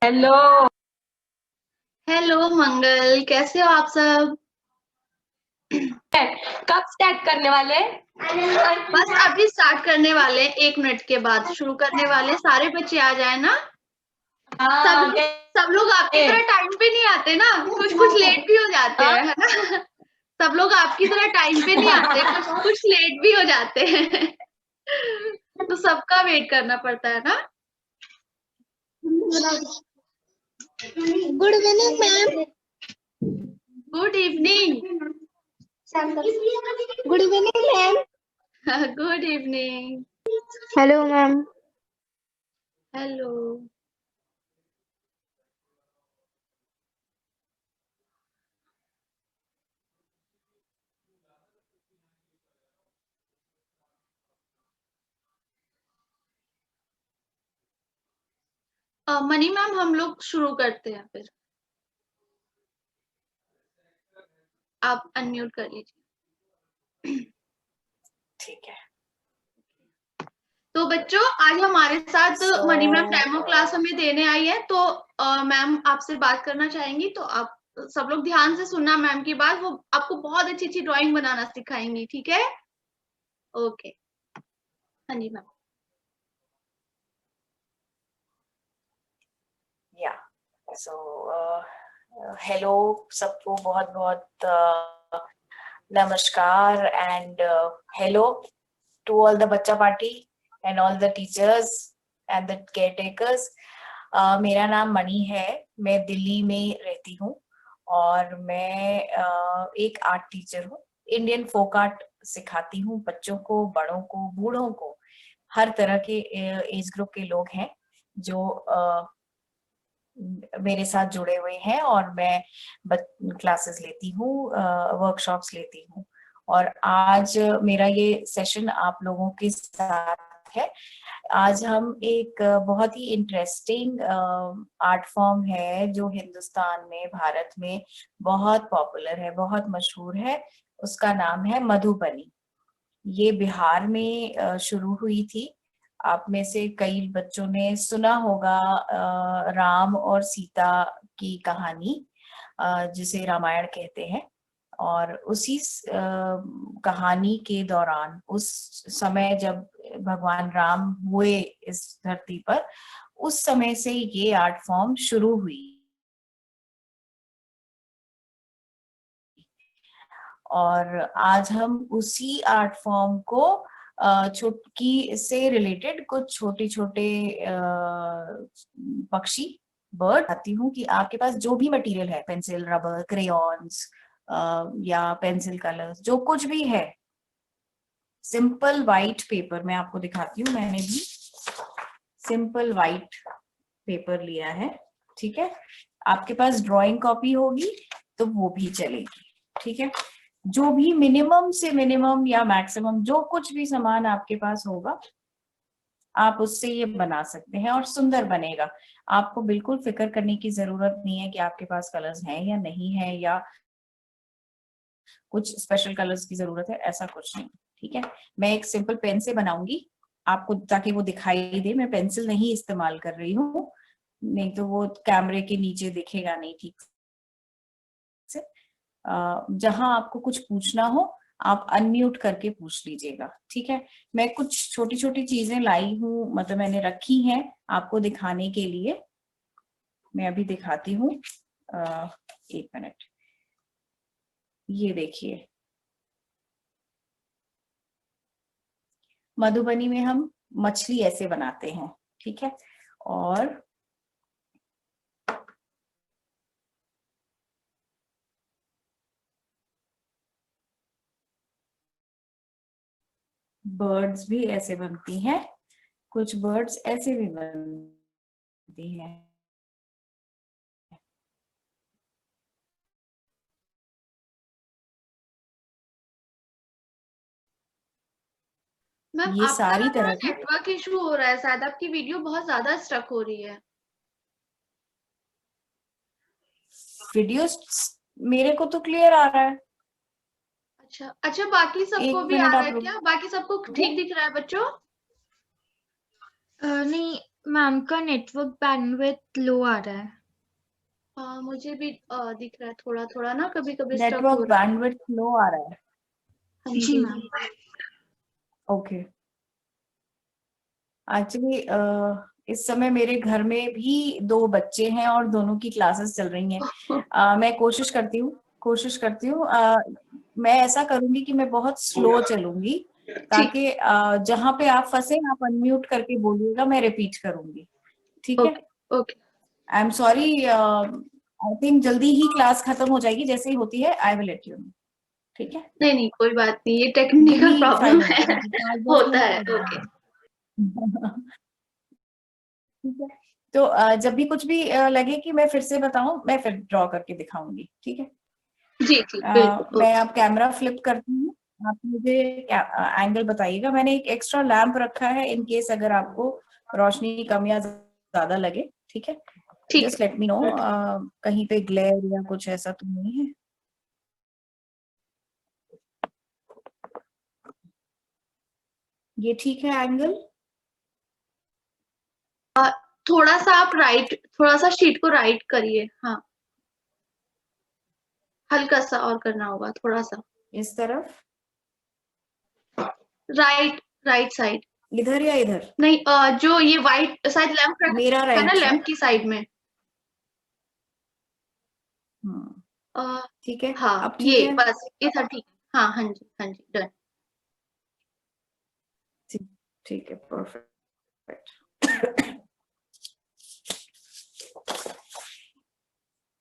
Hello. Hello मंगल, कैसे हो आप सब? कब स्टार्ट करने वाले? बस अभी स्टार्ट करने वाले, 1 मिनट के बाद शुरू करने वाले। सारे बच्चे आ जाए ना। सब सब लोग आपकी तरह टाइम पे नहीं आते ना, कुछ कुछ लेट भी हो जाते हैं, है ना। सब लोग आपकी तरह टाइम पे नहीं आते, कुछ कुछ लेट भी हो जाते हैं। तो सबका वेट करना पड़ता है ना। Good evening ma'am. Good evening. Good evening ma'am. Good evening. Hello ma'am. Hello. Money ma'am, हम लोग शुरू करते हैं फिर। आप अनम्यूट कर लीजिए। ठीक है। तो बच्चों, आज हमारे साथ मनी मैम डेमो क्लास हमें देने आई है। तो मैम आपसे बात करना चाहेंगी, तो आप सब लोग ध्यान से सुनना मैम की बात। वो आपको बहुत अच्छी अच्छी ड्राइंग बनाना सिखाएंगी, ठीक है? ओके। हाँ जी मैम। या सो हेलो सबको, बहुत बहुत नमस्कार and hello to all the बच्चा party and all the teachers and the caretakers. मेरा नाम मनी है, मैं दिल्ली में रहती हूँ और मैं एक आर्ट टीचर हूँ। इंडियन फोक आर्ट सिखाती हूँ बच्चों को, बड़ों को, बूढ़ों को, हर तरह के एज ग्रुप के लोग हैं जो मेरे साथ जुड़े हुए हैं और मैं क्लासेस लेती हूँ, वर्कशॉप्स लेती हूँ। और आज मेरा ये सेशन आप लोगों के साथ है। आज हम एक बहुत ही इंटरेस्टिंग आर्ट फॉर्म है जो हिंदुस्तान में, भारत में बहुत पॉपुलर है, बहुत मशहूर है। उसका नाम है मधुबनी। ये बिहार में शुरू हुई थी। आप में से कई बच्चों ने सुना होगा राम और सीता की कहानी, जिसे रामायण कहते हैं। और उसी कहानी के दौरान, उस समय जब भगवान राम हुए इस धरती पर, उस समय से ये आर्ट फॉर्म शुरू हुई। और आज हम उसी आर्ट फॉर्म को छुटकी से रिलेटेड कुछ छोटे छोटे पक्षी, बर्ड आती हूँ कि आपके पास जो भी मटेरियल है, पेंसिल, रबर, क्रेयॉन्स या पेंसिल कलर्स, जो कुछ भी है, सिंपल वाइट पेपर मैं आपको दिखाती हूँ। मैंने भी सिंपल वाइट पेपर लिया है, ठीक है। आपके पास ड्राइंग कॉपी होगी तो वो भी चलेगी, ठीक है। जो भी मिनिमम से मिनिमम या मैक्सिमम जो कुछ भी सामान आपके पास होगा, आप उससे ये बना सकते हैं और सुंदर बनेगा। आपको बिल्कुल फिक्र करने की जरूरत नहीं है कि आपके पास कलर्स हैं या नहीं है, या कुछ स्पेशल कलर्स की जरूरत है, ऐसा कुछ नहीं, ठीक है। मैं एक सिंपल पेन से बनाऊंगी आपको, ताकि वो दिखाई दे। मैं पेंसिल नहीं इस्तेमाल कर रही हूँ, नहीं तो वो कैमरे के नीचे दिखेगा नहीं ठीक से। जहां आपको कुछ पूछना हो, आप अनम्यूट करके पूछ लीजिएगा, ठीक है। मैं कुछ छोटी छोटी चीजें लाई हूँ, मतलब मैंने रखी हैं आपको दिखाने के लिए। मैं अभी दिखाती हूँ, 1 मिनट। ये देखिए, मधुबनी में हम मछली ऐसे बनाते हैं, ठीक है। और बर्ड्स भी ऐसे बनती हैं, कुछ बर्ड्स ऐसे भी बनती हैं। मैम, ये आपका सारी ना थोड़ा तरह की नेटवर्क इशू हो रहा है, शायद आपकी वीडियो बहुत ज्यादा स्ट्रक हो रही है। वीडियोस मेरे को तो क्लियर आ रहा है। अच्छा अच्छा, बाकी सबको एक भी आ मिनट रहा आप है रुक। क्या? बाकी सबको ठीक दिख रहा है बच्चों? नहीं, मैम का नेटवर्क बैंडविड्थ लो आ रहा है। हाँ मुझे भी दिख रहा है थोड़ा थोड़ा ना, कभी कभी स्टक हो नेटवर्क रहा है। बैंडविड्थ लो आ रहा है। हाँ जी जी मैम। ओके, एक्चुअली इस समय मेरे घर में भी 2 बच्चे हैं और दोनों की क्लासेस चल रही हैं। मैं कोशिश करती हूँ मैं ऐसा करूंगी कि मैं बहुत स्लो चलूंगी, ताकि जहां पे आप फंसे आप अनम्यूट करके बोलिएगा, मैं रिपीट करूंगी, ठीक है? Okay okay. I am sorry, I think जल्दी ही क्लास खत्म हो जाएगी, जैसे ही होती है I will let you know, ठीक है? नहीं नहीं कोई बात नहीं, ये Give टेक्निकल me 5 प्रॉब्लम है, minutes, 5-10 होता मिनट है। लग ओके जाएंगे। ठीक है, तो जब भी कुछ भी लगे कि मैं फिर से बताऊं, मैं फिर ड्रॉ करके दिखाऊंगी, ठीक है? जी जी बिल्कुल। मैं अब कैमरा फ्लिप करती हूँ, आप मुझे एंगल बताइएगा। मैंने एक एक्स्ट्रा लैंप रखा है इन केस अगर आपको रोशनी कम या ज्यादा लगे, ठीक है? ठीक जस्ट लेट मी नो, कहीं पे ग्लेयर या कुछ ऐसा तो नहीं है। ये ठीक है एंगल? थोड़ा सा आप राइट, थोड़ा सा शीट को राइट करिए। हाँ हल्का सा और करना होगा, थोड़ा सा इस तरफ, राइट, राइट साइड। इधर या इधर? नहीं जो ये व्हाइट शायद लैंप मेरा है राइट ना, साइड। लैंप की साइड में। ठीक है, हाँ अब ठीक ये है? बस ये था, ठीक है। हाँ हाँ जी डन। ठीक है, परफेक्ट।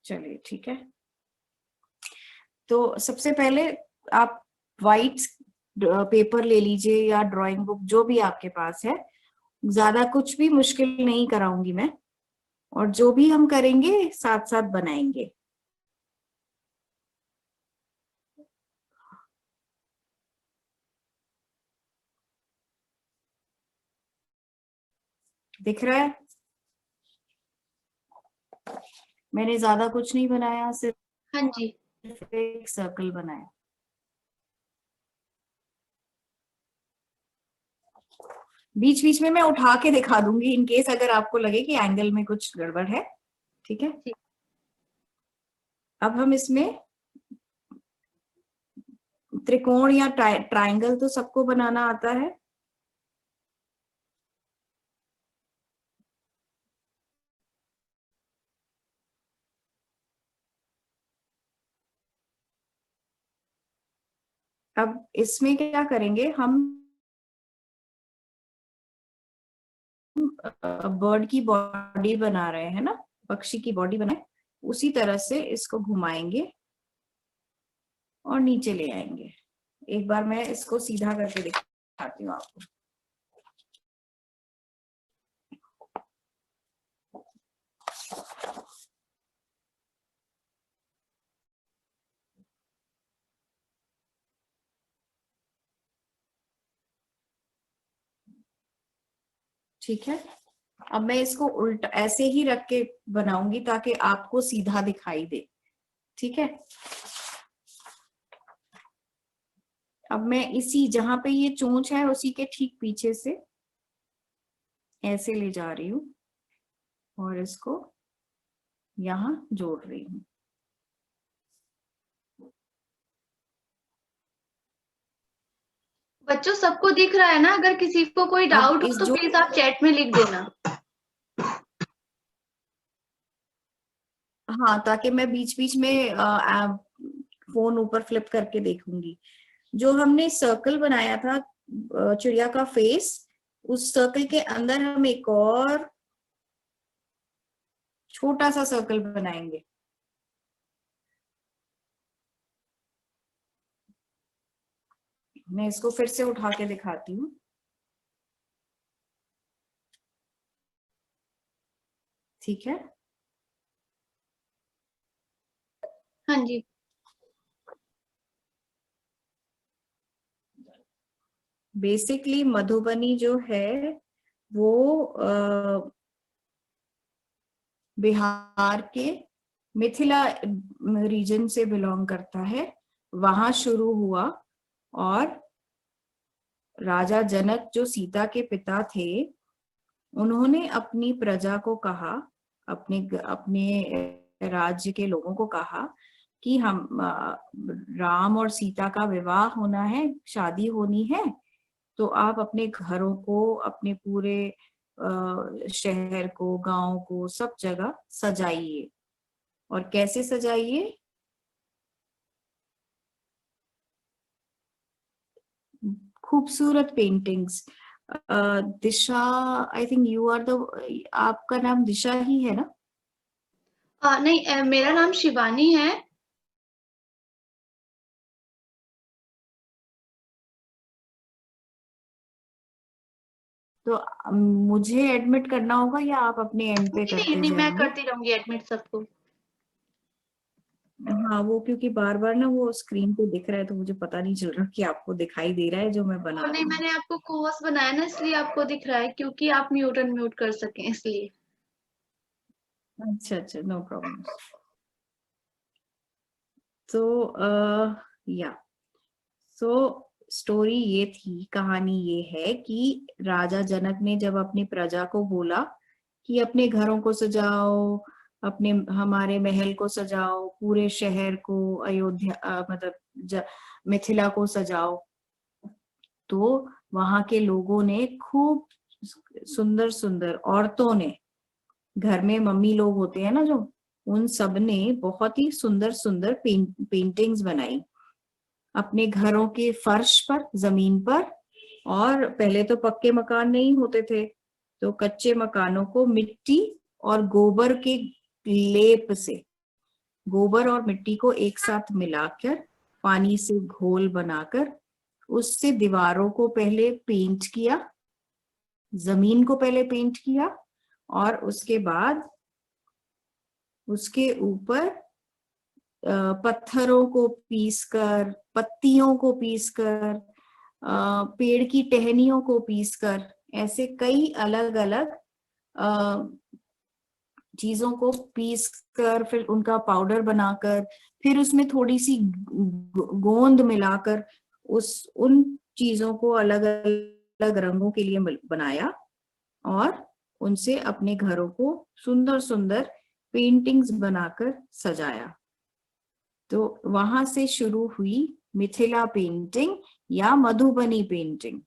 चलिए ठीक है, तो सबसे पहले आप वाइट पेपर ले लीजिए या ड्राइंग बुक, जो भी आपके पास है। ज्यादा कुछ भी मुश्किल नहीं कराऊंगी मैं, और जो भी हम करेंगे साथ साथ बनाएंगे। दिख रहा है? मैंने ज्यादा कुछ नहीं बनाया, सिर्फ हाँ जी एक सर्कल बनाया। बीच बीच में मैं उठा के दिखा दूंगी इन केस अगर आपको लगे कि एंगल में कुछ गड़बड़ है, ठीक है? ठीक। अब हम इसमें त्रिकोण या ट्रायंगल तो सबको बनाना आता है। अब इसमें क्या करेंगे हम, बर्ड की बॉडी बना रहे हैं ना, पक्षी की बॉडी बनाए, उसी तरह से इसको घुमाएंगे और नीचे ले आएंगे। एक बार मैं इसको सीधा करके दिखाती हूँ आपको। ठीक है, अब मैं इसको उल्टा ऐसे ही रख के बनाऊंगी ताकि आपको सीधा दिखाई दे, ठीक है? अब मैं इसी जहां पे ये चोंच है उसी के ठीक पीछे से ऐसे ले जा रही हूँ और इसको यहाँ जोड़ रही हूँ। बच्चों सबको दिख रहा है ना? अगर किसी को कोई अब डाउट हो इस तो जो प्लीज आप चैट में लिख देना। हाँ, ताकि मैं बीच बीच में फोन ऊपर फ्लिप करके देखूंगी। जो हमने सर्कल बनाया था चिड़िया का फेस, उस सर्कल के अंदर हम एक और छोटा सा सर्कल बनाएंगे। मैं इसको फिर से उठा के दिखाती हूँ। ठीक है, हाँ जी बेसिकली मधुबनी जो है वो बिहार के मिथिला रीजन से बिलोंग करता है। वहां शुरू हुआ और राजा जनक जो सीता के पिता थे, उन्होंने अपनी प्रजा को कहा, अपने अपने राज्य के लोगों को कहा कि हम राम और सीता का विवाह होना है, शादी होनी है, तो आप अपने घरों को, अपने पूरे शहर को, गांव को, सब जगह सजाइए। और कैसे सजाइए? खूबसूरत paintings. Disha, I think you are the, आपका नाम दिशा ही है ना? नहीं, मेरा नाम शिवानी है। तो मुझे एडमिट करना होगा या आप अपने एंड पे करते नहीं, मैं जाएंगे? करती रहूंगी एडमिट सबको। हाँ, वो क्योंकि बार बार ना वो स्क्रीन पे दिख रहा है, तो मुझे पता नहीं चल रहा कि आपको दिखाई दे रहा है जो मैं बना रही नहीं, हूँ। मैंने आपको कोर्स बनाया ना, इसलिए आपको दिख रहा है, क्योंकि आप म्यूट अनम्यूट कर सकें इसलिए। अच्छा अच्छा, नो प्रॉब्लम। तो या सो स्टोरी ये थी, कहानी ये है कि राजा जनक ने जब अपनी प्रजा को बोला कि अपने घरों को सजाओ, अपने हमारे महल को सजाओ, पूरे शहर को, अयोध्या मतलब मिथिला को सजाओ, तो वहां के लोगों ने खूब सुंदर सुंदर, औरतों ने, घर में मम्मी लोग होते हैं ना जो, उन सब ने बहुत ही सुंदर सुंदर पेंटिंग्स बनाई अपने घरों के फर्श पर, जमीन पर। और पहले तो पक्के मकान नहीं होते थे, तो कच्चे मकानों को मिट्टी और गोबर के लेप से, गोबर और मिट्टी को एक साथ मिलाकर, पानी से घोल बनाकर, उससे दीवारों को पहले पेंट किया, जमीन को पहले पेंट किया, और उसके बाद उसके ऊपर पत्थरों को पीसकर, पत्तियों को पीसकर, पेड़ की टहनियों को पीसकर, ऐसे कई अलग अलग चीजों को पीसकर, फिर उनका पाउडर बनाकर, फिर उसमें थोड़ी सी गोंद मिलाकर, उन चीजों को अलग अलग रंगों के लिए बनाया, और उनसे अपने घरों को सुंदर सुंदर पेंटिंग्स बनाकर सजाया। तो वहां से शुरू हुई मिथिला पेंटिंग या मधुबनी पेंटिंग।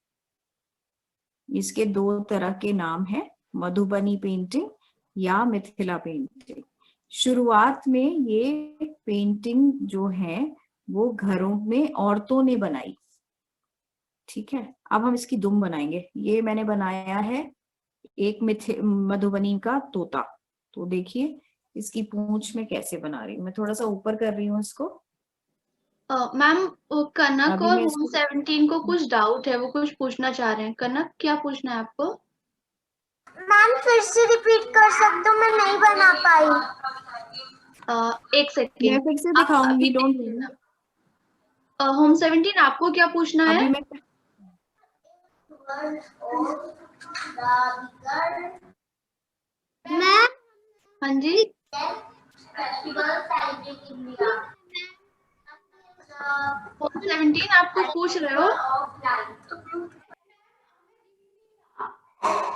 इसके दो तरह के नाम हैं, मधुबनी पेंटिंग या मिथिला पेंटिंग। शुरुआत में ये पेंटिंग जो है वो घरों में औरतों ने बनाई, ठीक है। अब हम इसकी दुम बनाएंगे। ये मैंने बनाया है एक मधुबनी का तोता। तो देखिए इसकी पूंछ में कैसे बना रही हूँ, मैं थोड़ा सा ऊपर कर रही हूँ इसको। मैम, कनक अभी और मैं होम इसको 17 को कुछ डाउट है, वो कुछ पूछना चाह रहे हैं। कनक, क्या पूछना है आपको? मैम फिर से रिपीट कर सकते हो, मैं नहीं बना पाई। एक मैं सेकेंड, फिर से आप अभी दिखाऊंगी, डोंट देख वरी। लेना। होम 17 आपको क्या पूछना है? अभी मैं मैम हाँ जी, होम 17 आप कुछ पूछ रहे हो?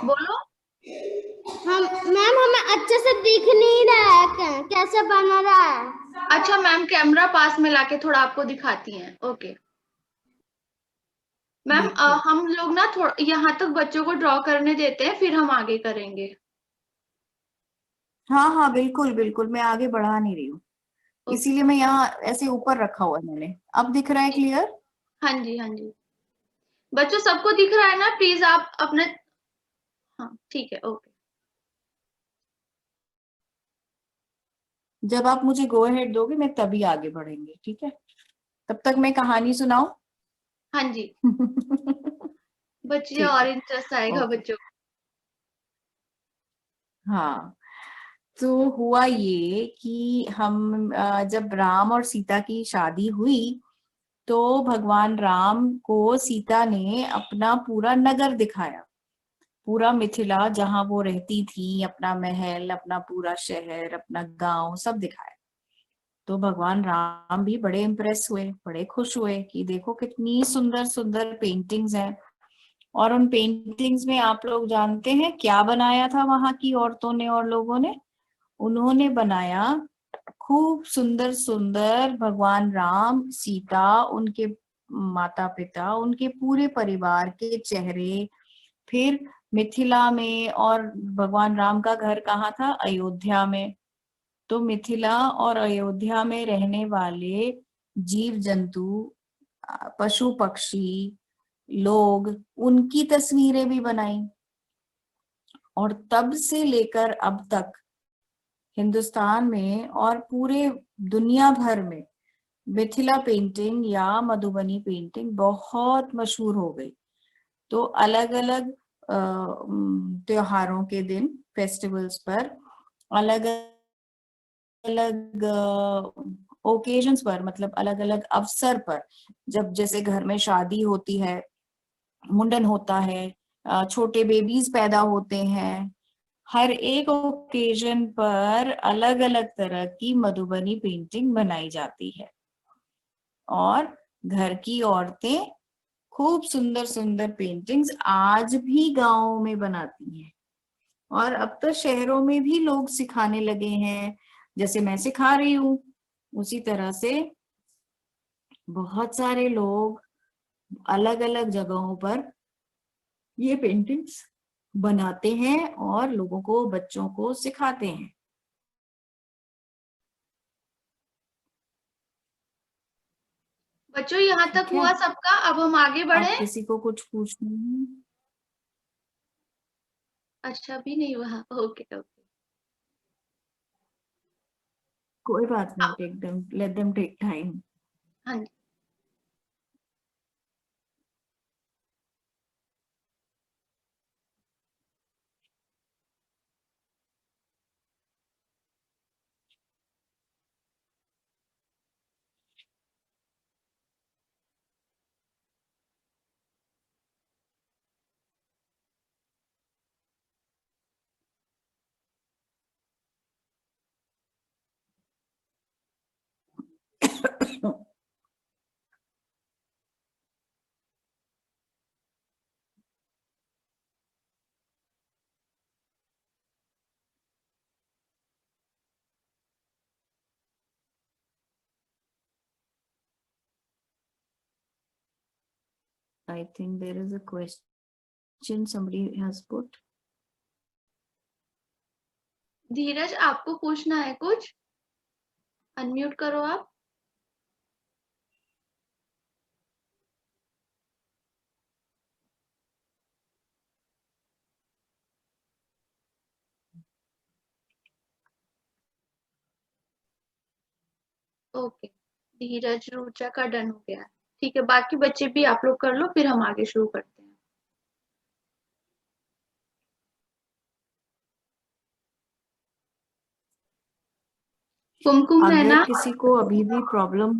बोलो। हम मैम हमें अच्छे से दिख नहीं रहा है, कैसे बना रहा है। अच्छा मैम, कैमरा पास में लाके थोड़ा आपको दिखाती हैं। ओके मैम, देखिए। हम लोग ना थोड़ा यहाँ तक बच्चों को ड्रॉ करने देते हैं, फिर हम आगे करेंगे। हाँ हाँ, बिल्कुल बिल्कुल, मैं आगे बढ़ा नहीं रही हूँ, इसीलिए मैं यहाँ ऐसे ऊपर रखा हुआ है मैंने। अब दिख रहा है क्लियर? हाँ जी, हाँ जी। बच्चों सबको दिख रहा है ना? प्लीज आप अपने, हाँ ठीक है, ओके। जब आप मुझे गो अहेड दोगे मैं तभी आगे बढ़ेंगे, ठीक है। तब तक मैं कहानी सुनाऊं? हाँ जी, बच्चे ठीक और है, इंटरेस्ट आएगा ओके। बच्चों को। हाँ, तो हुआ ये कि हम जब राम और सीता की शादी हुई, तो भगवान राम को सीता ने अपना पूरा नगर दिखाया, पूरा मिथिला जहां वो रहती थी, अपना महल, अपना पूरा शहर, अपना गांव, सब दिखाया। तो भगवान राम भी बड़े इम्प्रेस हुए, बड़े खुश हुए कि देखो कितनी सुंदर सुंदर पेंटिंग्स हैं, और उन पेंटिंग्स में आप लोग जानते हैं क्या बनाया था वहां की औरतों ने और लोगों ने? उन्होंने बनाया खूब सुंदर सुंदर भगवान राम, सीता, उनके माता पिता, उनके पूरे परिवार के चेहरे। फिर मिथिला में, और भगवान राम का घर कहाँ था? अयोध्या में। तो मिथिला और अयोध्या में रहने वाले जीव जंतु, पशु पक्षी, लोग, उनकी तस्वीरें भी बनाई। और तब से लेकर अब तक हिंदुस्तान में और पूरे दुनिया भर में मिथिला पेंटिंग या मधुबनी पेंटिंग बहुत मशहूर हो गई। तो अलग अलग त्योहारों के दिन, फेस्टिवल्स पर, अलग अलग ओकेजन्स पर, मतलब अलग अलग अवसर पर, जब जैसे घर में शादी होती है, मुंडन होता है, छोटे बेबीज पैदा होते हैं, हर एक ओकेजन पर अलग अलग तरह की मधुबनी पेंटिंग बनाई जाती है। और घर की औरतें खूब सुंदर सुंदर पेंटिंग्स आज भी गांवों में बनाती हैं। और अब तो शहरों में भी लोग सिखाने लगे हैं, जैसे मैं सिखा रही हूँ। उसी तरह से बहुत सारे लोग अलग अलग जगहों पर ये पेंटिंग्स बनाते हैं और लोगों को, बच्चों को सिखाते हैं। बच्चों यहाँ तक ठीक है, हुआ सबका, अब हम आगे अब बढ़े। किसी को कुछ पूछना है? अच्छा, भी नहीं हुआ, ओके ओके। कोई बात नहीं, take them, let them take time. हाँ जी। I think there is a question somebody has put. धीरज, आपको पूछना है कुछ? अनम्यूट करो आप। ओके, धीरज रुचा का डन हो गया। ठीक है, बाकी बच्चे भी आप लोग कर लो, फिर हम आगे शुरू करते हैं। कुमकुम है अगर ना? किसी को अभी भी प्रॉब्लम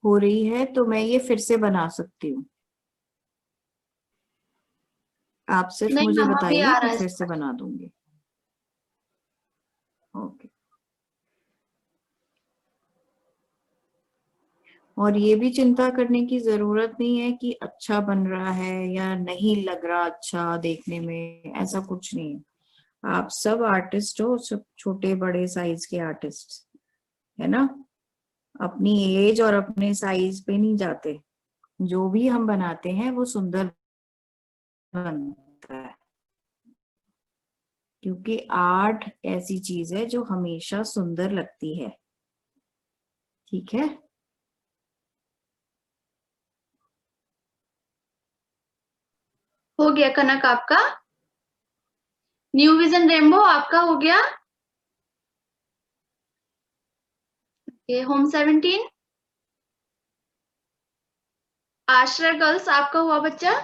हो रही है तो मैं ये फिर से बना सकती हूँ। आप सिर्फ नहीं मुझे मैम, अभी बताइए, आ मैं रहा है फिर से समझ। बना दूंगी। ओके। और ये भी चिंता करने की जरूरत नहीं है कि अच्छा बन रहा है या नहीं लग रहा अच्छा देखने में, ऐसा कुछ नहीं है। आप सब आर्टिस्ट हो, सब छोटे बड़े साइज के आर्टिस्ट, है ना? अपनी एज और अपने साइज पे नहीं जाते। जो भी हम बनाते हैं वो सुंदर बनता है, क्योंकि आर्ट ऐसी चीज है जो हमेशा सुंदर लगती है। ठीक है। हो गया कनक आपका? न्यू विजन रेनबो आपका हो गया? होम 17। आश्रय गर्ल्स आपका हुआ बच्चा?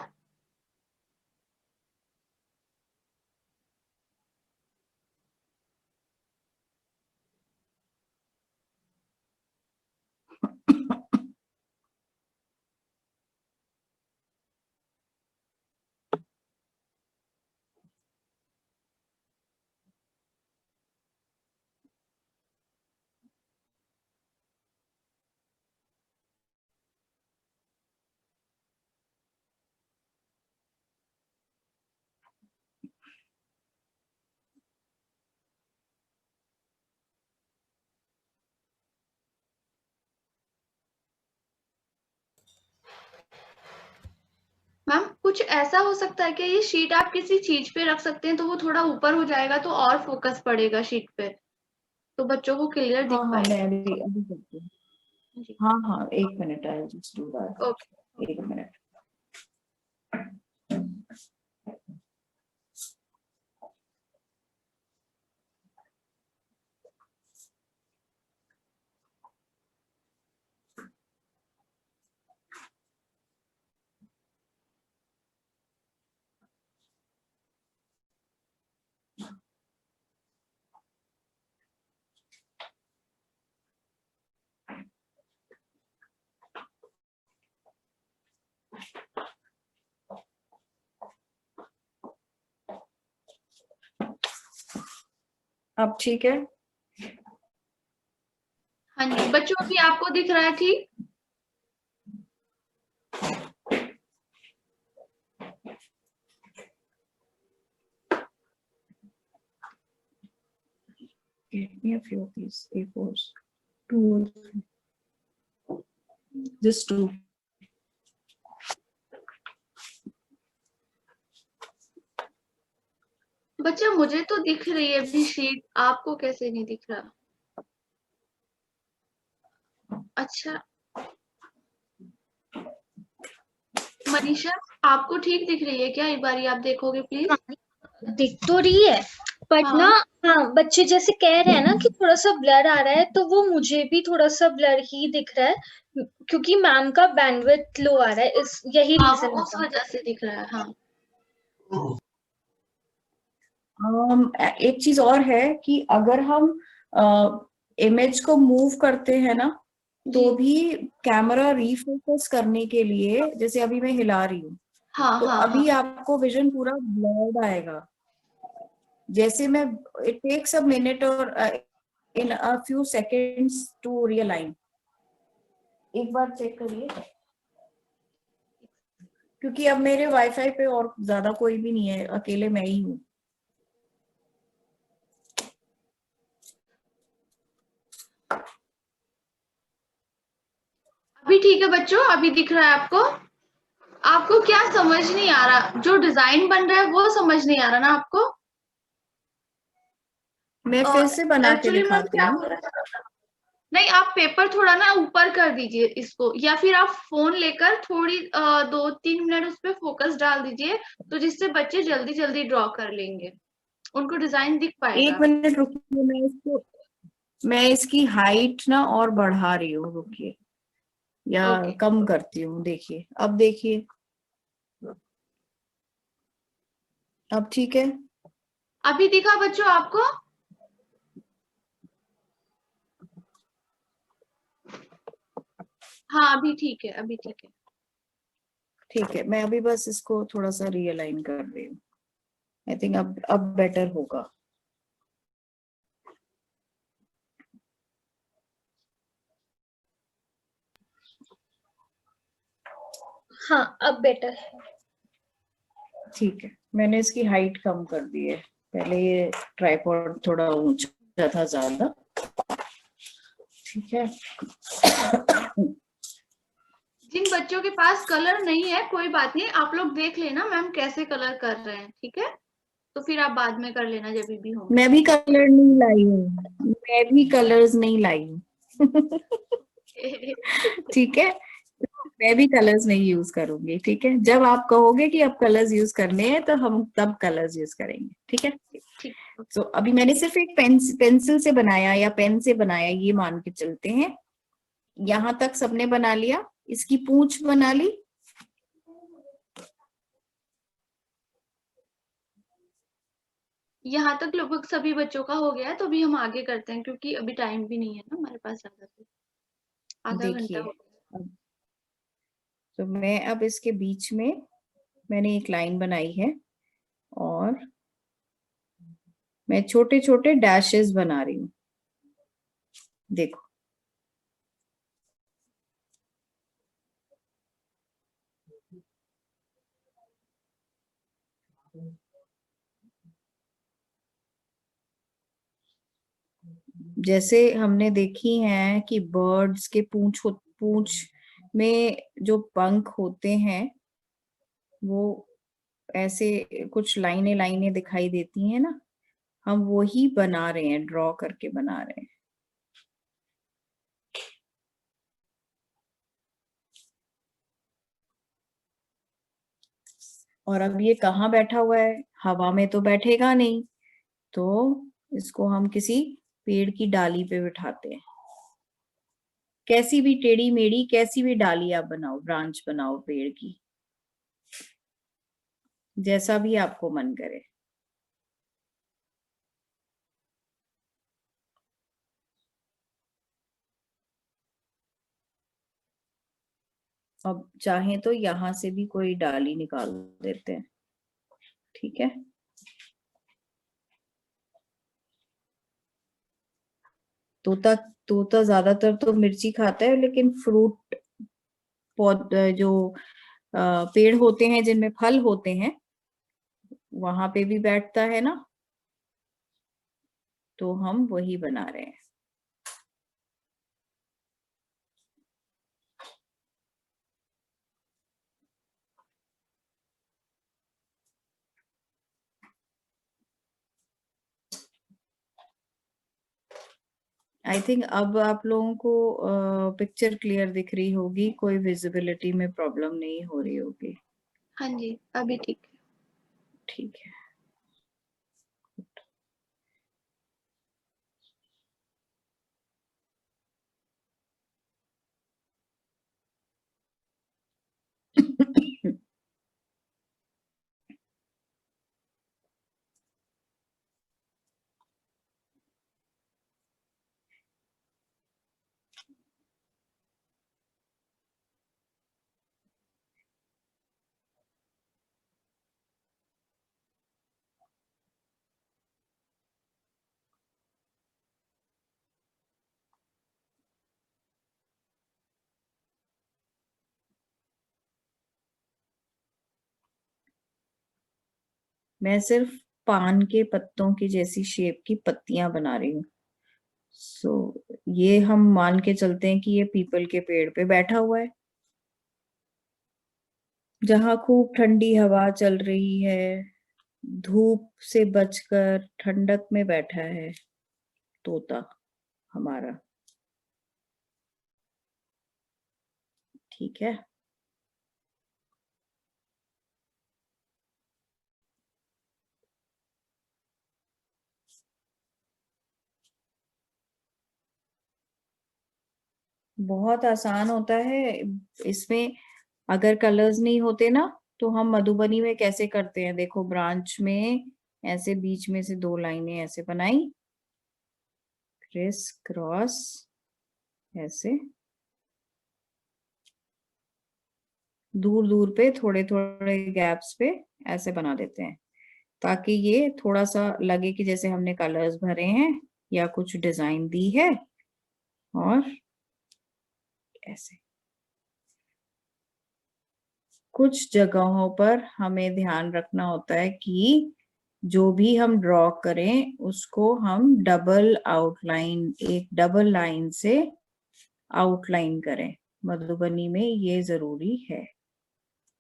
कुछ ऐसा हो सकता है कि ये शीट आप किसी चीज पे रख सकते हैं तो वो थोड़ा ऊपर हो जाएगा तो और फोकस पड़ेगा शीट पे, तो बच्चों को क्लियर दिख हाँ हाँ, पाएगा। मैं अभी करती हूँ। जी हाँ हाँ, 1 minute, I just do that. Okay. 1 minute. अब ठीक है? हाँ जी बच्चों, अभी आपको दिख रहा है ठीक? Get me a few of these A4s. 2 or 3. Just 2. बच्चा मुझे तो दिख रही है अभी शीट, आपको कैसे नहीं दिख रहा? अच्छा मनीषा, आपको ठीक दिख रही है क्या? एक बार आप देखोगे प्लीज। दिख तो रही है बट ना, हाँ हाँ बच्चे जैसे कह रहे हैं ना कि थोड़ा सा ब्लर आ रहा है, तो वो मुझे भी थोड़ा सा ब्लर ही दिख रहा है क्योंकि मैम का बैंडविड्थ लो आ रहा है, इस यही हाँ रीजन वो उस होगा। वजह से दिख रहा है। हाँ एक चीज और है कि अगर हम इमेज को मूव करते हैं ना, तो जी भी कैमरा रीफोकस करने के लिए, जैसे अभी मैं हिला रही हूँ, हाँ तो हाँ हाँ अभी आपको विजन पूरा ब्लर्ड आएगा। जैसे मैं, इट टेक्स अ मिनट और in a few seconds to realign. एक बार चेक करिए, क्योंकि अब मेरे वाईफाई पे और ज्यादा कोई भी नहीं है, अकेले मैं ही हूँ। अभी ठीक है बच्चों, अभी दिख रहा है आपको? आपको क्या समझ नहीं आ रहा? जो डिजाइन बन रहा है वो समझ नहीं आ रहा ना आपको? मैं फिर से बना के एक्चुअली मैम दिखाती क्या हूँ। हो रहा है, नहीं आप पेपर थोड़ा ना ऊपर कर दीजिए इसको, या फिर आप फोन लेकर थोड़ी 2-3 मिनट उस पर फोकस डाल दीजिए, तो जिससे बच्चे जल्दी जल्दी ड्रॉ कर लेंगे, उनको डिजाइन दिख एक पाएगा। मिनट रुकिए, मैं इसकी हाइट ना और बढ़ा रही हूँ, रुकिए, या ओके कम करती हूँ। देखिए, अब देखिए, अब ठीक है? अभी दिखा बच्चों आपको? हाँ अभी ठीक है, अभी ठीक है। ठीक है, मैं अभी बस इसको थोड़ा सा रियलाइन कर रही हूँ। आई थिंक अब बेटर होगा। हाँ अब बेटर है। ठीक है, मैंने इसकी हाइट कम कर दी है। पहले ये ट्राइपॉड थोड़ा ऊंचा था ज्यादा। ठीक है। जिन बच्चों के पास कलर नहीं है कोई बात नहीं, आप लोग देख लेना मैम कैसे कलर कर रहे हैं, ठीक है? तो फिर आप बाद में कर लेना जब भी हो। मैं भी कलर नहीं लाई हूँ, मैं भी कलर्स नहीं लाई हूँ। ठीक है, मैं भी कलर्स नहीं यूज करूंगी। ठीक है, जब आप कहोगे कि अब कलर्स यूज करने हैं तो हम तब कलर्स यूज करेंगे। ठीक है। ठीक। तो अभी मैंने सिर्फ एक पेंसिल से बनाया या पेन से बनाया, ये मान के चलते हैं। यहां तक सबने बना लिया, इसकी पूंछ बना ली। यहाँ तक लगभग सभी बच्चों का हो गया है, तो अभी हम आगे करते हैं क्योंकि अभी टाइम भी नहीं है ना हमारे पास ज्यादा, तो आधा घंटा देखिए, हो गया। तो मैं अब इसके बीच में मैंने एक लाइन बनाई है और मैं छोटे छोटे डैशेस बना रही हूँ। देखो, जैसे हमने देखी हैं कि बर्ड्स के पूंछ में जो पंख होते हैं, वो ऐसे कुछ लाइनें लाइनें दिखाई देती हैं ना, हम वो ही बना रहे हैं, ड्रॉ करके बना रहे हैं। और अब ये कहाँ बैठा हुआ है? हवा में तो बैठेगा नहीं, तो इसको हम किसी पेड़ की डाली पे बिठाते हैं। कैसी भी टेढ़ी मेढ़ी कैसी भी डाली आप बनाओ, ब्रांच बनाओ पेड़ की, जैसा भी आपको मन करे। अब चाहे तो यहां से भी कोई डाली निकाल देते हैं, ठीक है। तोता तोता ज्यादातर तो मिर्ची खाता है, लेकिन फ्रूट पौध जो पेड़ होते हैं जिनमें फल होते हैं वहां पे भी बैठता है ना, तो हम वही बना रहे हैं। आई थिंक अब आप लोगों को पिक्चर क्लियर दिख रही होगी, कोई विजिबिलिटी में प्रॉब्लम नहीं हो रही होगी। हाँ जी, अभी ठीक है। ठीक है। मैं सिर्फ पान के पत्तों की जैसी शेप की पत्तियां बना रही हूँ। ये हम मान के चलते हैं कि ये पीपल के पेड़ पे बैठा हुआ है, जहां खूब ठंडी हवा चल रही है, धूप से बचकर ठंडक में बैठा है तोता हमारा, ठीक है। बहुत आसान होता है इसमें। अगर कलर्स नहीं होते ना, तो हम मधुबनी में कैसे करते हैं, देखो ब्रांच में ऐसे बीच में से 2 लाइनें ऐसे बनाई, क्रिस क्रॉस ऐसे, दूर दूर पे थोड़े थोड़े गैप्स पे ऐसे बना देते हैं, ताकि ये थोड़ा सा लगे कि जैसे हमने कलर्स भरे हैं या कुछ डिजाइन दी है। और ऐसे कुछ जगहों पर हमें ध्यान रखना होता है कि जो भी हम ड्रॉ करें उसको हम डबल आउटलाइन, एक डबल लाइन से आउटलाइन करें। मधुबनी में ये जरूरी है,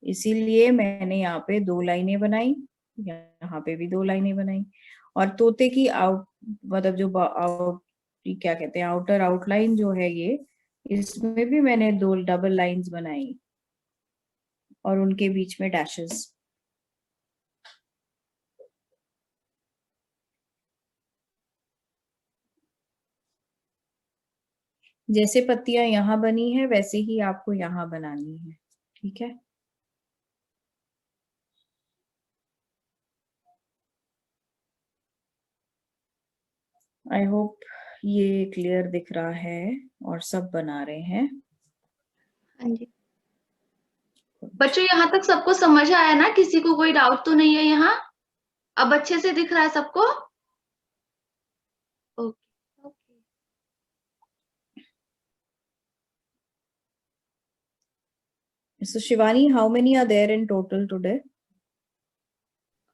इसीलिए मैंने यहाँ पे 2 लाइनें बनाई, यहाँ पे भी 2 लाइनें बनाई। और तोते की आउट मतलब जो आउट क्या कहते हैं, आउटर आउटलाइन जो है ये, इसमें भी मैंने 2 डबल लाइंस बनाई और उनके बीच में डैशेस। जैसे पत्तियां यहाँ बनी है वैसे ही आपको यहाँ बनानी है, ठीक है। आई होप ये क्लियर दिख रहा है और सब बना रहे हैं। हाँ जी बच्चों, यहाँ तक सबको समझ आया ना? किसी को कोई डाउट तो नहीं है यहाँ? अब अच्छे से दिख रहा है सबको? Okay okay. So Shivani, how many are there in total today?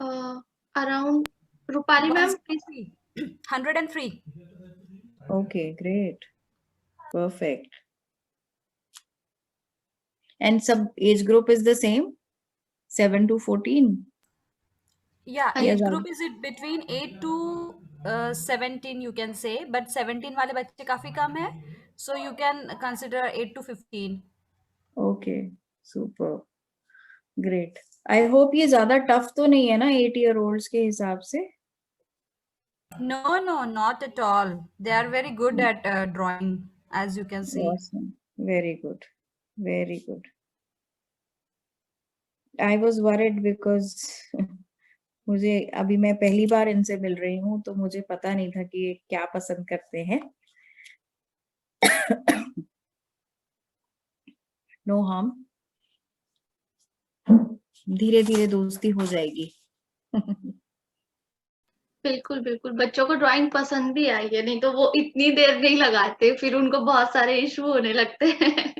Around Rupali ma'am, 103. Okay, great. Perfect. And sub age group is the same? 7 to 14? Yeah, हाँ या age ज्यादा? group is it between 8 to 17 you can say, but 17 वाले बच्चे काफी कम है, so you can consider 8 to 15. Okay, super, great. I hope ये ज्यादा tough तो नहीं है ना 8 year olds के हिसाब से? No, no, not at all. They are very good at drawing, as you can see. Awesome, very good, very good. I was worried because मुझे अभी मैं पहली बार इनसे मिल रही हूँ, तो मुझे पता नहीं था कि ये क्या पसंद करते हैं। नो हार्म, धीरे धीरे दोस्ती हो जाएगी। बिल्कुल बिल्कुल, बच्चों को ड्राइंग पसंद भी आई है, नहीं तो वो इतनी देर नहीं लगाते, फिर उनको बहुत सारे इशू होने लगते हैं।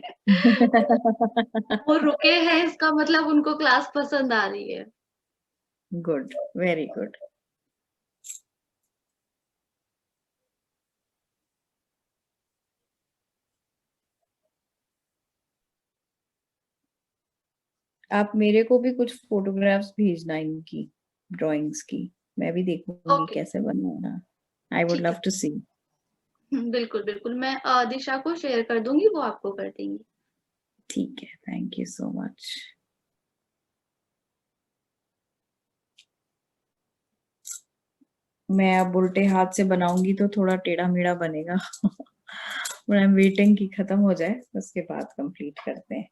वो रुके हैं, इसका मतलब उनको क्लास पसंद आ रही है। Good, very good. आप मेरे को भी कुछ फोटोग्राफ्स भेजना इनकी ड्राइंग्स की, मैं भी देखूंगी ओके, कैसे बनाना। आई वुड ठीक है। लव टू सी। बिल्कुल बिल्कुल, मैं दिशा को शेयर कर दूंगी, वो आपको कर देंगी। ठीक है, थैंक यू सो मच। मैं अब उल्टे हाथ से बनाऊंगी तो थोड़ा टेढ़ा मेढ़ा बनेगा। आई एम वेटिंग कि खत्म हो जाए, उसके बाद कंप्लीट करते हैं।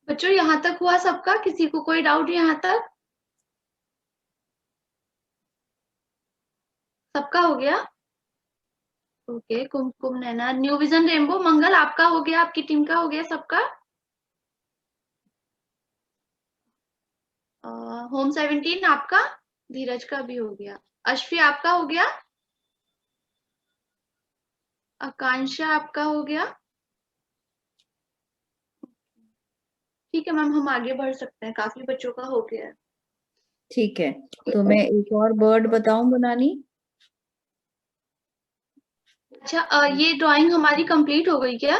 बच्चों, यहाँ तक हुआ सबका? किसी को कोई डाउट यहाँ तक? सबका हो गया? ओके, कुमकुम, नैना, न्यू विजन, रेनबो, मंगल, आपका हो गया? आपकी टीम का हो गया सबका? होम 17 आपका? धीरज का भी हो गया। अश्वी आपका हो गया? आकांक्षा आपका हो गया? ठीक है मैम, हम आगे बढ़ सकते हैं, काफी बच्चों का हो गया है। ठीक है, तो मैं एक और बर्ड बताऊं बनानी? अच्छा, ये ड्राइंग हमारी कंप्लीट हो गई क्या?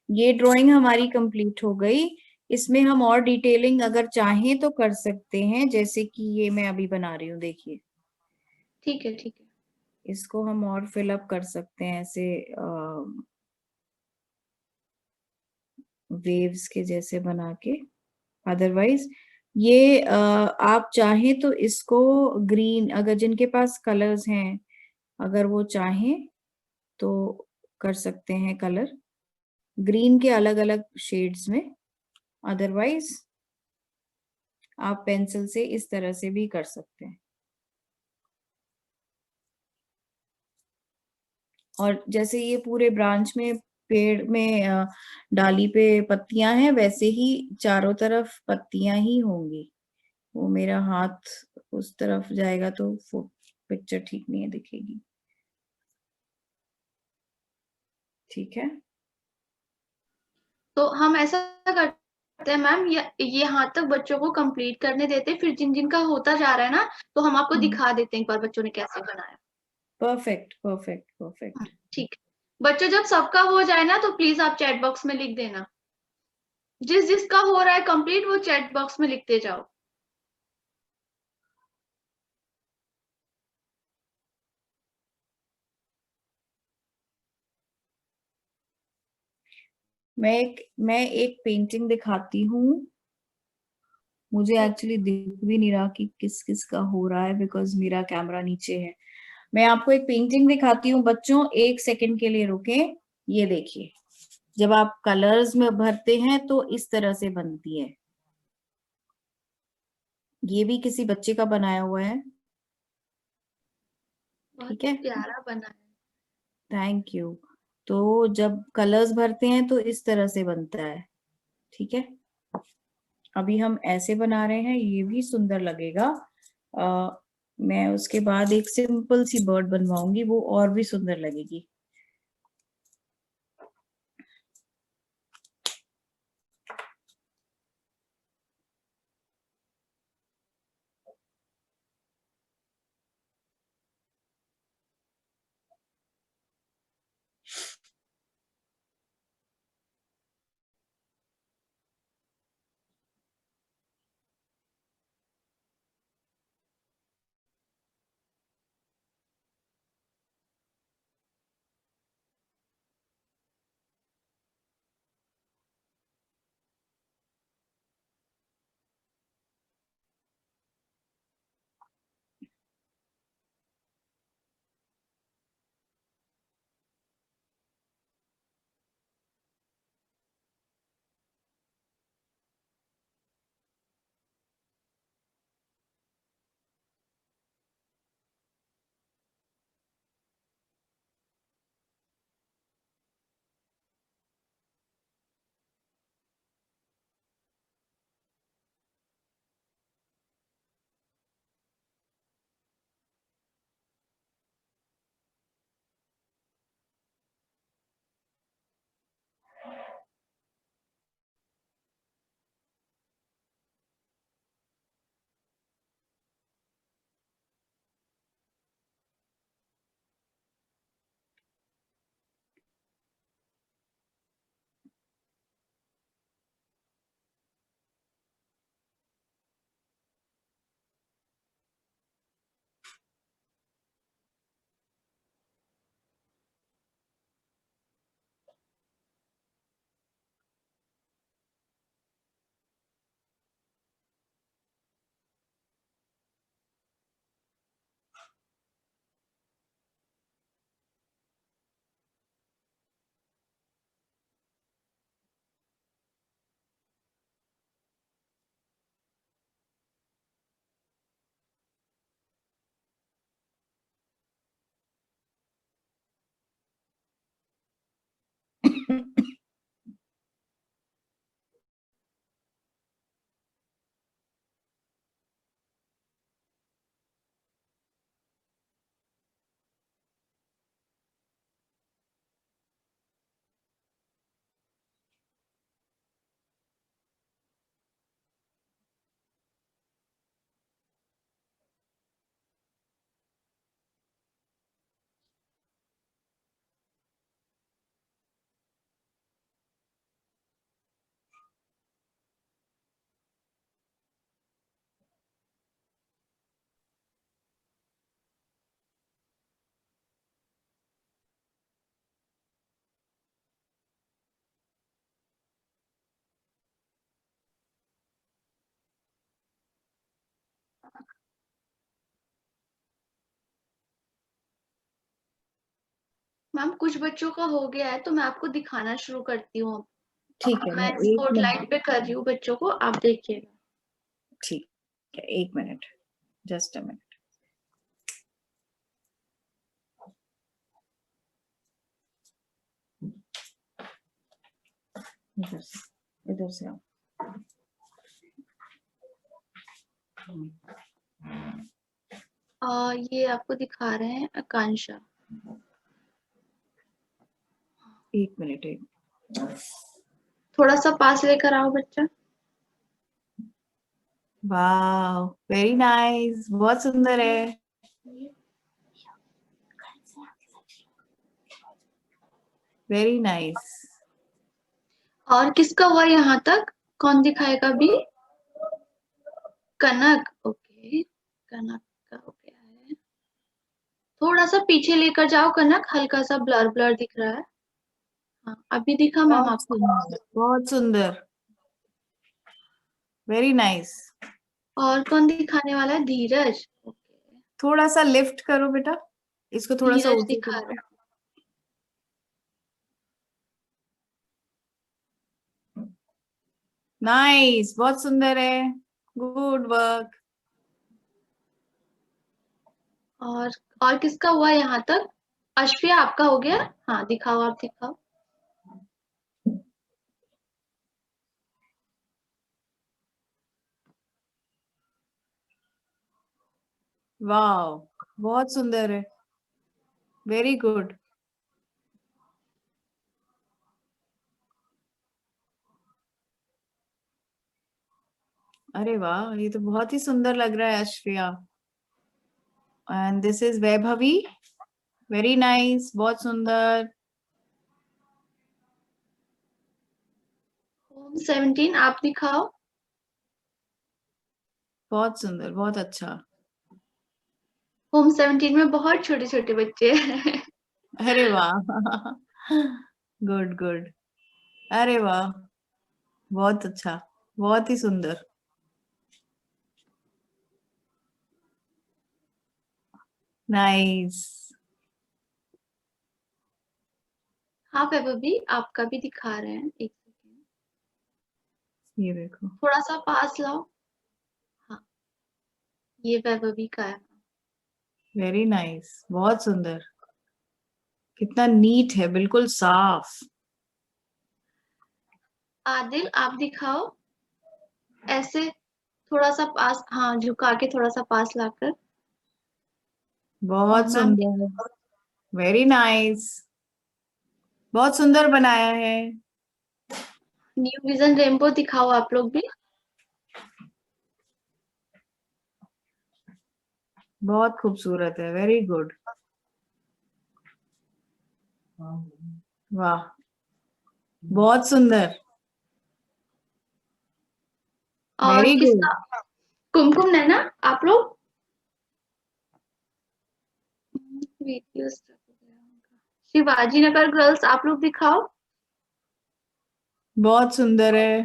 ये ड्राइंग हमारी कंप्लीट हो गई। इसमें हम और डिटेलिंग अगर चाहें तो कर सकते हैं, जैसे कि ये मैं अभी बना रही हूँ, देखिए। ठीक है, ठीक है। इसको हम और फिलअप कर सकते हैं ऐसे वेव्स के जैसे बना के। अदरवाइज ये आप चाहें तो इसको ग्रीन, अगर जिनके पास कलर्स हैं, अगर वो चाहें तो कर सकते हैं कलर ग्रीन के अलग अलग शेड्स में। अदरवाइज आप पेंसिल से इस तरह से भी कर सकते हैं। और जैसे ये पूरे ब्रांच में, पेड़ में डाली पे पत्तियां हैं, वैसे ही चारों तरफ पत्तियां ही होंगी। वो मेरा हाथ उस तरफ जाएगा तो वो पिक्चर ठीक नहीं है दिखेगी। ठीक है, तो हम ऐसा करते हैं मैम, ये यहाँ तक बच्चों को कंप्लीट करने देते हैं, फिर जिन जिन का होता जा रहा है ना, तो हम आपको दिखा देते हैं एक बार बच्चों ने कैसे बनाया। Perfect perfect perfect. ठीक है बच्चों, जब सबका हो जाए ना, तो प्लीज आप चैट बॉक्स में लिख देना। जिस जिसका हो रहा है कंप्लीट, वो चैट बॉक्स में लिखते जाओ। मैं एक पेंटिंग दिखाती हूँ मुझे एक्चुअली दिख भी नहीं रहा कि किस किस का हो रहा है, बिकॉज मेरा कैमरा नीचे है। मैं आपको एक पेंटिंग दिखाती हूँ बच्चों, 1 सेकंड के लिए रुके। ये देखिए, जब आप कलर्स में भरते हैं तो इस तरह से बनती है। ये भी किसी बच्चे का बनाया हुआ है, ठीक है, प्यारा बना है। Thank you. तो जब कलर्स भरते हैं तो इस तरह से बनता है, ठीक है। अभी हम ऐसे बना रहे हैं, ये भी सुंदर लगेगा। मैं उसके बाद एक सिंपल सी बर्ड बनवाऊंगी, वो और भी सुंदर लगेगी। मैम कुछ बच्चों का हो गया है तो मैं आपको दिखाना शुरू करती हूँ। ठीक है, मैं मैं 1 स्पॉटलाइट मिनट, पे कर रही हूँ बच्चों को, आप देखिएगा। ठीक है, 1 मिनट, जस्ट अ मिनट। इधर से आओ। ये आपको दिखा रहे हैं आकांक्षा। 1 मिनट, एक। थोड़ा सा पास लेकर आओ बच्चा। वाह, वेरी नाइस, बहुत सुंदर है। Very nice. और किसका हुआ यहाँ तक, कौन दिखाएगा अभी? कनक, ओके, कनक का हो गया है। थोड़ा सा पीछे लेकर जाओ कनक, हल्का सा ब्लर ब्लर दिख रहा है। हाँ अभी दिखा मैम बहुत आपको? सुंदर, बहुत सुंदर, वेरी नाइस। और कौन दिखाने वाला है? धीरज। थोड़ा सा लिफ्ट करो बेटा, इसको थोड़ा सा धीरज ऊपर दिखा करो। रहा है। नाइस, बहुत सुंदर है, गुड वर्क। और किसका हुआ यहाँ तक? अश्विया आपका हो गया? हाँ दिखाओ, आप दिखाओ। वाह, बहुत सुंदर है, वेरी गुड। अरे वाह, ये तो बहुत ही सुंदर लग रहा है Ashwiya. And this is Vaibhavi, very nice, बहुत सुंदर। होम 17 आप दिखाओ। बहुत सुंदर, बहुत अच्छा। होम 17 में बहुत छोटे छोटे बच्चे हैं। अरे वाह, गुड गुड। अरे वाह, बहुत अच्छा, बहुत ही सुंदर। नाइस। हाँ वैभवी, आपका भी दिखा रहे हैं, एक सेकेंड। ये देखो, थोड़ा सा पास लाओ। हाँ, ये वैभवी का है। वेरी नाइस, बहुत सुंदर। कितना नीट है, बिल्कुल साफ। आदिल आप दिखाओ। ऐसे थोड़ा सा पास, हाँ झुका के थोड़ा सा पास लाकर। और बहुत मैम सुंदर, वेरी नाइस, बहुत सुंदर बनाया है। न्यू विजन रेनबो दिखाओ आप लोग भी। बहुत खूबसूरत है, वेरी गुड। वाह, बहुत सुंदर, और वेरी गुड। किसका? कुमकुम नैना आप लोग वीडियोस। शिवाजी नगर गर्ल्स आप लोग दिखाओ। बहुत सुंदर है,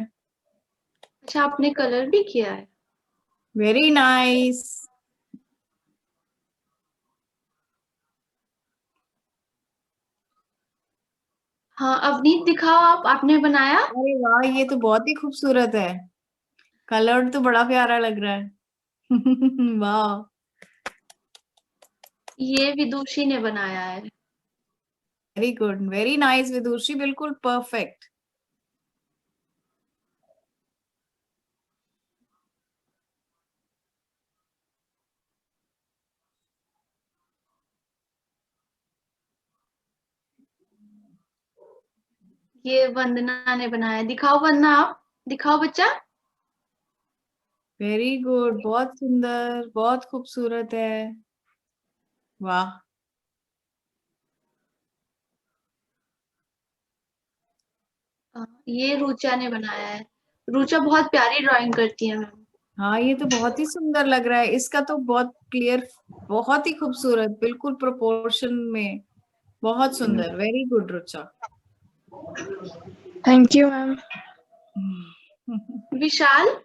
अच्छा, आपने कलर भी किया है। Very nice. हाँ अवनीत दिखाओ, आपने बनाया। अरे वाह, ये तो बहुत ही खूबसूरत है, कलर तो बड़ा प्यारा लग रहा है। वाह, ये विदुषी ने बनाया है। वेरी गुड, वेरी नाइस विदुषी, बिल्कुल परफेक्ट। ये वंदना ने बनाया। दिखाओ वंदना, आप दिखाओ बच्चा। वेरी गुड, बहुत सुंदर, बहुत खूबसूरत है। वाह, ये रुचा ने बनाया है। रुचा बहुत प्यारी ड्राइंग करती है मैम। हाँ ये तो बहुत ही सुंदर लग रहा है, इसका तो बहुत क्लियर, बहुत ही खूबसूरत, बिल्कुल प्रोपोर्शन में, बहुत सुंदर, very good Rucha. Thank you ma'am. Vishal,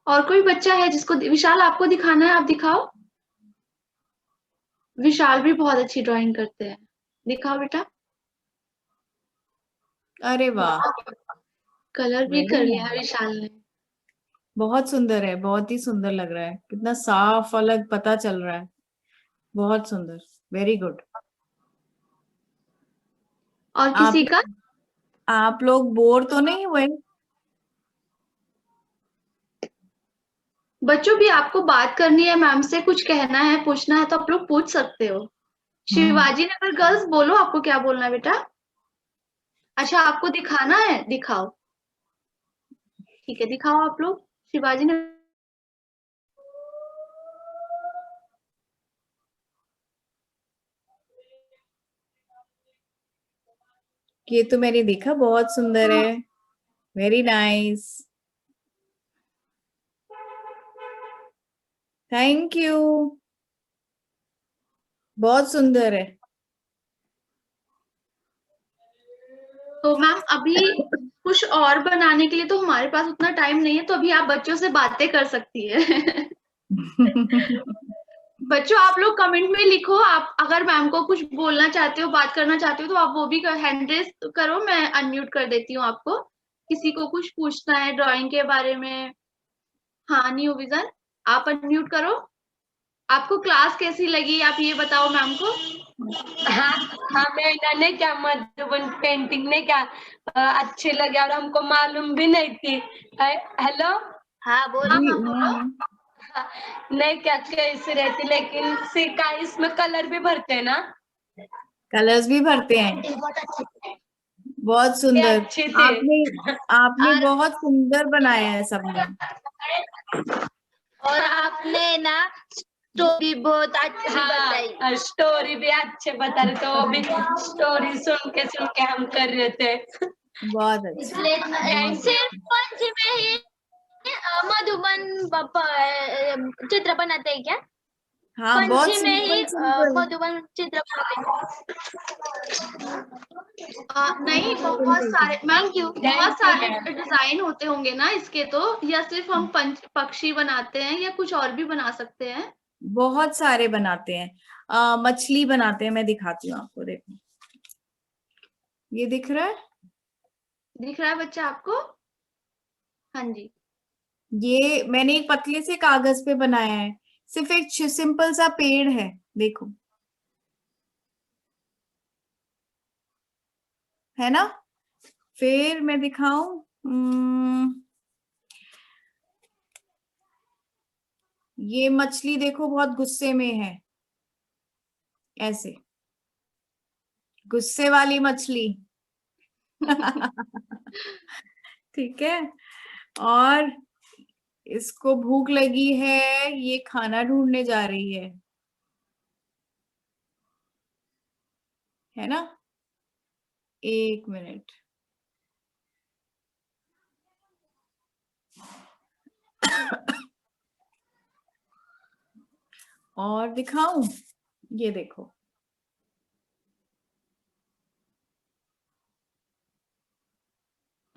और कोई बच्चा है जिसको? विशाल आपको दिखाना है, आप दिखाओ। विशाल भी बहुत अच्छी ड्राइंग करते हैं। दिखाओ बेटा। अरे वाह, कलर भी वेरी कर लिया नाइस, विशाल ने। बहुत सुंदर है, बहुत ही सुंदर लग रहा है, कितना साफ अलग पता चल रहा है, बहुत सुंदर, वेरी गुड। और आप किसी का? आप लोग बोर तो नहीं हुए? बच्चों भी आपको बात करनी है मैम से, कुछ कहना है, पूछना है तो आप लोग पूछ सकते हो। शिवाजी नगर गर्ल्स बोलो, आपको क्या बोलना है बेटा? अच्छा आपको दिखाना है, दिखाओ। ठीक है दिखाओ आप लोग। शिवाजी नगर। ये तो मैंने देखा, बहुत सुंदर है, वेरी नाइस, थैंक यू, बहुत सुंदर है। तो मैम अभी कुछ और बनाने के लिए तो हमारे पास उतना टाइम नहीं है, तो अभी आप बच्चों से बातें कर सकती है। बच्चों आप लोग कमेंट में लिखो, आप अगर मैम को कुछ बोलना चाहते हो, बात करना चाहते हो, तो आप वो भी हैंड रेस करो, मैं अनम्यूट कर देती हूँ आपको। किसी को कुछ पूछना है ड्राइंग के बारे में? हाँ न्यू विजन, आप अनम्यूट करो। आपको क्लास कैसी लगी आप ये बताओ मैम को। हाँ हमें इन्होंने क्या मधुबन पेंटिंग ने क्या अच्छे लगे और हमको मालूम भी नहीं थी। हेलो हाँ बोलो। नहीं क्या कैसे रहती, लेकिन सिक्का इसमें कलर भी भरते हैं ना? कलर्स भी भरते हैं, बहुत सुंदर। अच्छी थी। आपने बहुत सुंदर बनाया है सबने। और आपने ना स्टोरी बहुत अच्छी बताई। स्टोरी भी अच्छे बता रहे, तो वो भी स्टोरी सुन के हम कर रहे थे। बहुत अच्छा। सिर्फ पंच में ही मधुबन चित्र बनाते हैं क्या? हाँ बहुत पंच में ही सिंपल मधुबन चित्र बनाते नहीं बहुत सारे मैम, बहुत सारे डिजाइन होते होंगे ना इसके, तो या सिर्फ हम पंच पक्षी बनाते हैं या कुछ और भी बना सकते हैं? बहुत सारे बनाते हैं। मछली बनाते हैं, मैं दिखाती हूँ आपको, देखो ये दिख रहा है, दिख रहा है बच्चा आपको? हाँ जी। ये मैंने एक पतले से कागज पे बनाया है, सिर्फ एक सिंपल सा पेड़ है, देखो है ना। फिर मैं दिखाऊं, ये मछली देखो बहुत गुस्से में है, ऐसे गुस्से वाली मछली। ठीक है, और इसको भूख लगी है, ये खाना ढूंढने जा रही है ना। एक मिनट, और दिखाऊं, ये देखो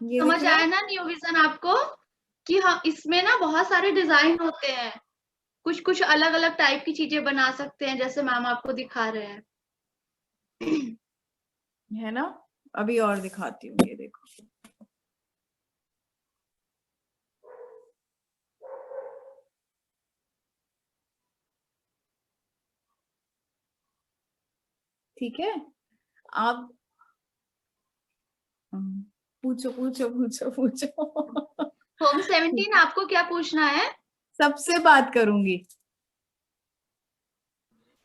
ये समझ दिख रहा आया है? ना न्यू विजन आपको कि हाँ इसमें ना बहुत सारे डिजाइन होते हैं, कुछ कुछ अलग अलग टाइप की चीजें बना सकते हैं, जैसे मैम आपको दिखा रहे हैं। है ना, अभी और दिखाती हूँ, ये देखो ठीक है। आप पूछो पूछो पूछो पूछो। होम 17 आपको क्या पूछना है? सबसे बात करूंगी।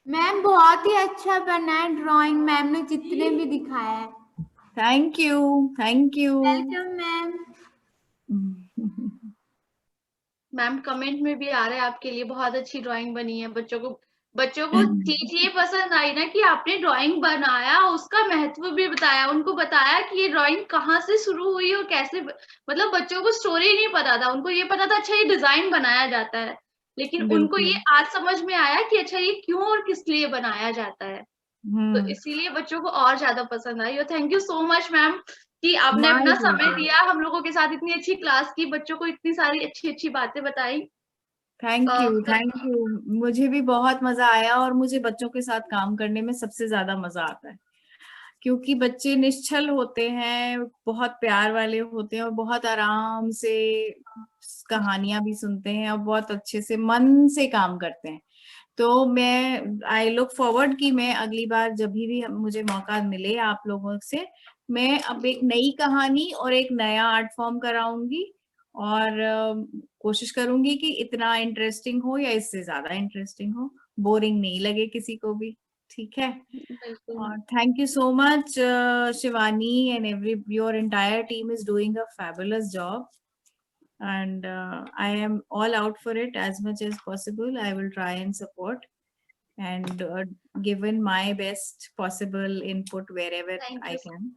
मैम बहुत ही अच्छा बना है ड्राइंग, मैम ने जितने भी दिखाया है। Thank you, thank you. Welcome ma'am. Ma'am comment में भी आ रहा है आपके लिए, बहुत अच्छी ड्राइंग बनी है। बच्चों को चीज ये पसंद आई ना कि आपने ड्राइंग बनाया, उसका महत्व भी बताया, उनको बताया कि ये ड्राइंग कहाँ से शुरू हुई और कैसे, मतलब बच्चों को स्टोरी नहीं पता था, उनको ये पता था अच्छा ये डिजाइन बनाया जाता है, लेकिन उनको बिल्कुल। ये आज समझ में आया कि अच्छा ये क्यों और किस लिए बनाया जाता है। तो इसीलिए बच्चों को और ज्यादा पसंद आई। और thank you so much ma'am कि आपने माय अपना समय प्लेजर। दिया हम लोगों के साथ, इतनी अच्छी क्लास की, बच्चों को इतनी सारी अच्छी अच्छी बातें बताई। Thank you, thank you. मुझे भी बहुत मजा आया, और मुझे बच्चों के साथ काम करने में सबसे ज्यादा मजा आता है, क्योंकि बच्चे निश्चल होते हैं, बहुत प्यार वाले होते हैं, और बहुत आराम से कहानियां भी सुनते हैं, और बहुत अच्छे से मन से काम करते हैं। तो मैं आई लुक फॉरवर्ड कि मैं अगली बार जब भी मुझे मौका मिले आप लोगों से, मैं अब एक नई कहानी और एक नया आर्ट फॉर्म कराऊंगी, और कोशिश करूंगी कि इतना इंटरेस्टिंग हो या इससे ज्यादा इंटरेस्टिंग हो, बोरिंग नहीं लगे किसी को भी। ठीक है, और thank you so much, Shivani, and your entire team is doing a fabulous job, and I am all out for it as much as possible. I will try and support and given my best possible input wherever I can.